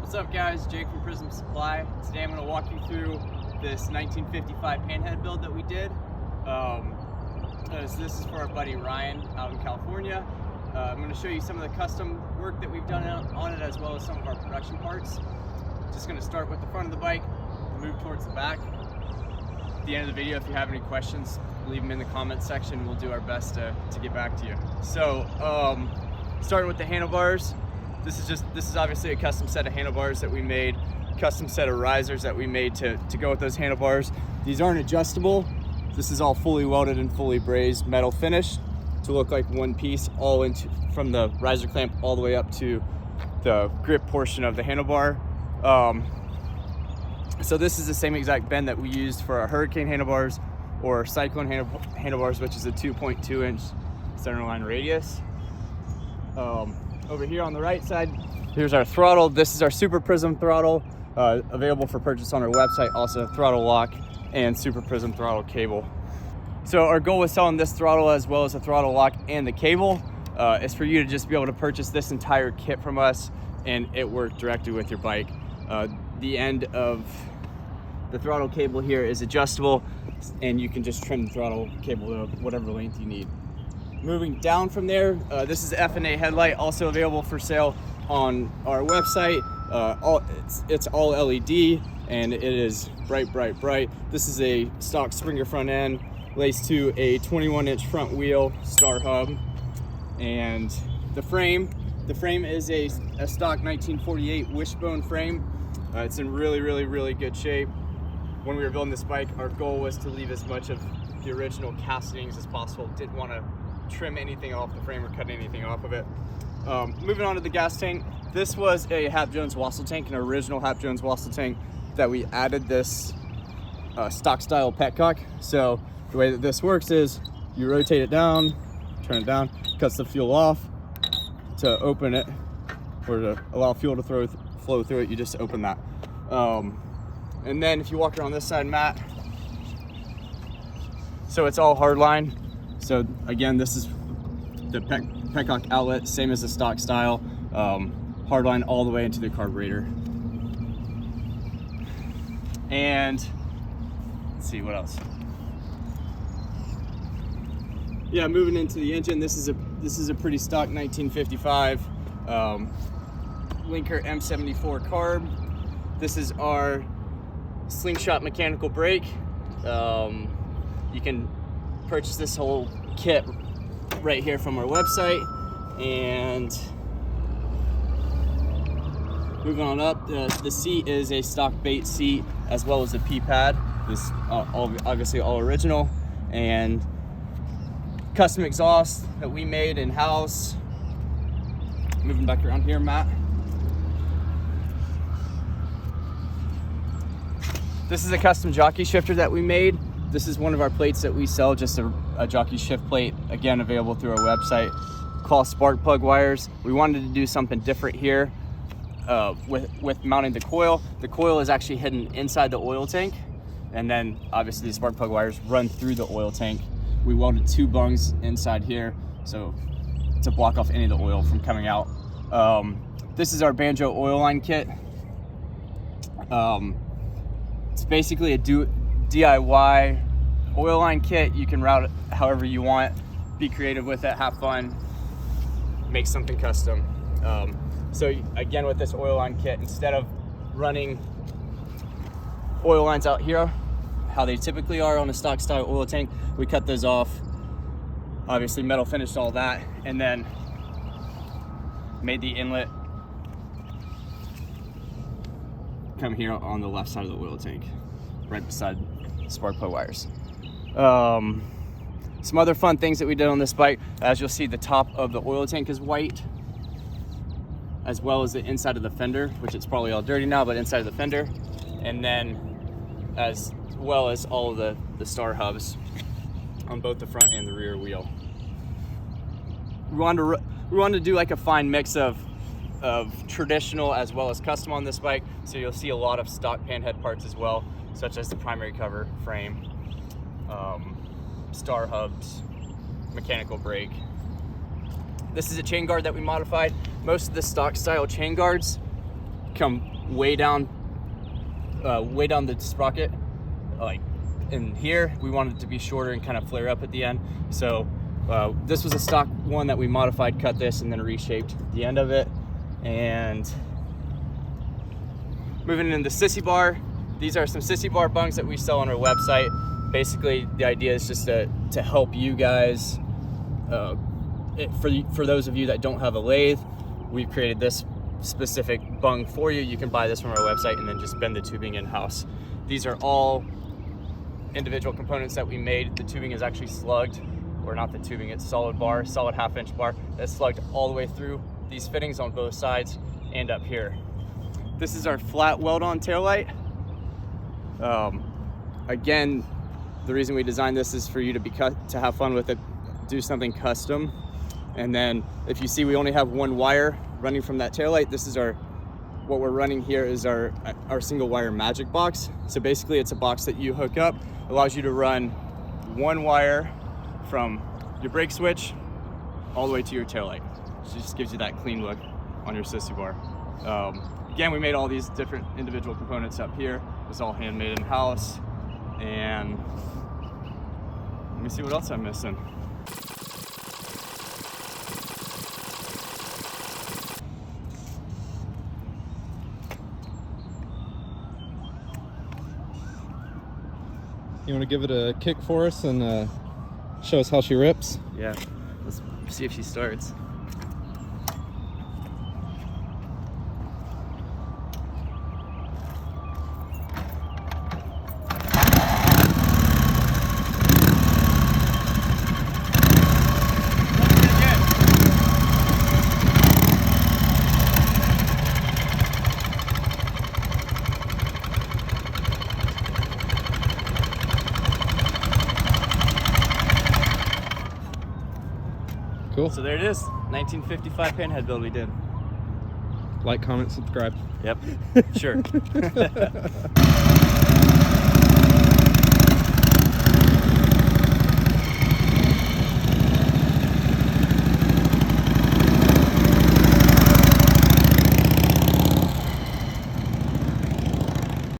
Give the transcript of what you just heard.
What's up guys, Jake from Prism Supply. Today I'm going to walk you through this 1955 Panhead build that we did. This is for our buddy Ryan out in California. I'm going to show you some of the custom work that we've done on it, as well as some of our production parts. Just going to start with the front of the bike, move towards the back. At the end of the video, if you have any questions, leave them in the comments section. We'll do our best to get back to you. So starting with the handlebars, this is obviously a custom set of handlebars that we made, custom set of risers that we made to go with those handlebars. These aren't adjustable. This is all fully welded and fully brazed metal finish to look like one piece, all into from the riser clamp all the way up to the grip portion of the handlebar. So this is the same exact bend that we used for our Hurricane handlebars or Cyclone handlebars, which is a 2.2 inch centerline radius. Over here on the right side, here's our throttle. This is our Super Prism throttle, available for purchase on our website. Also throttle lock and Super Prism throttle cable. So our goal with selling this throttle, as well as the throttle lock and the cable, is for you to just be able to purchase this entire kit from us and it work directly with your bike. The end of the throttle cable here is adjustable, and you can just trim the throttle cable to whatever length you need. Moving down from there, this is the F&A headlight, also available for sale on our website. It's all LED and it is bright, bright, bright. This is a stock Springer front end laced to a 21-inch front wheel star hub. And the frame is a stock 1948 wishbone frame. It's in really, really, really good shape. When we were building this bike, our goal was to leave as much of the original castings as possible. Didn't want to trim anything off the frame or cut anything off of it. Moving on to the gas tank. This was a Hap Jones wassail tank, an original Hap Jones wassail tank that we added this stock style petcock. So the way that this works is you rotate it down, turn it down, cuts the fuel off. To open it, or to allow fuel to flow through it, you just open that. And then if you walk around this side, Matt, so it's all hardline. So again, this is the petcock outlet, same as the stock style, hardline all the way into the carburetor. And let's see what else. Yeah, moving into the engine, this is a pretty stock 1955 Linker M74 carb. This is our slingshot mechanical brake. You can purchase this whole kit right here from our website. And moving on up, the seat is a stock bait seat, as well as the P-pad. This obviously all original, and custom exhaust that we made in-house. Moving back around here, Matt. This is a custom jockey shifter that we made. This is one of our plates that we sell, just a jockey shift plate, again available through our website, called spark plug wires. We wanted to do something different here with mounting the coil. The coil is actually hidden inside the oil tank, and then obviously the spark plug wires run through the oil tank. We welded 2 bungs inside here, so to block off any of the oil from coming out. This is our Banjo oil line kit. It's basically a DIY oil line kit. You can route it however you want, be creative with it, have fun, make something custom. So again, with this oil line kit, instead of running oil lines out here how they typically are on a stock style oil tank, we cut those off, obviously metal finished all that, and then made the inlet come here on the left side of the oil tank, right beside spark plug wires. Some other fun things that we did on this bike, as you'll see, the top of the oil tank is white, as well as the inside of the fender, which it's probably all dirty now, but inside of the fender, and then as well as all of the star hubs on both the front and the rear wheel. We wanted to do like a fine mix of traditional as well as custom on this bike, so you'll see a lot of stock Panhead parts as well, such as the primary cover, frame, star hubs, mechanical brake. This is a chain guard that we modified. Most of the stock style chain guards come way down the sprocket, like in here. We wanted it to be shorter and kind of flare up at the end. So this was a stock one that we modified, cut this, and then reshaped the end of it. And moving into the Sissy Bar, these are some Sissy Bar bungs that we sell on our website. Basically, the idea is just to help you guys. For those of you that don't have a lathe, we've created this specific bung for you. You can buy this from our website and then just bend the tubing in-house. These are all individual components that we made. The tubing is actually slugged, or not the tubing, it's solid bar, solid 1/2-inch bar that's slugged all the way through these fittings on both sides and up here. This is our flat weld-on taillight. Again, the reason we designed this is for you to have fun with it, do something custom. And then if you see, we only have one wire running from that taillight. This is what we're running here is our single wire magic box. So basically it's a box that you hook up, allows you to run one wire from your brake switch all the way to your taillight. So it just gives you that clean look on your Sissy Bar. Again, we made all these different individual components up here. It's all handmade in-house. And let me see what else I'm missing. You want to give it a kick for us and show us how she rips? Yeah, let's see if she starts. Cool. So there it is, 1955 Panhead build we did. Like, comment, subscribe. Yep, sure.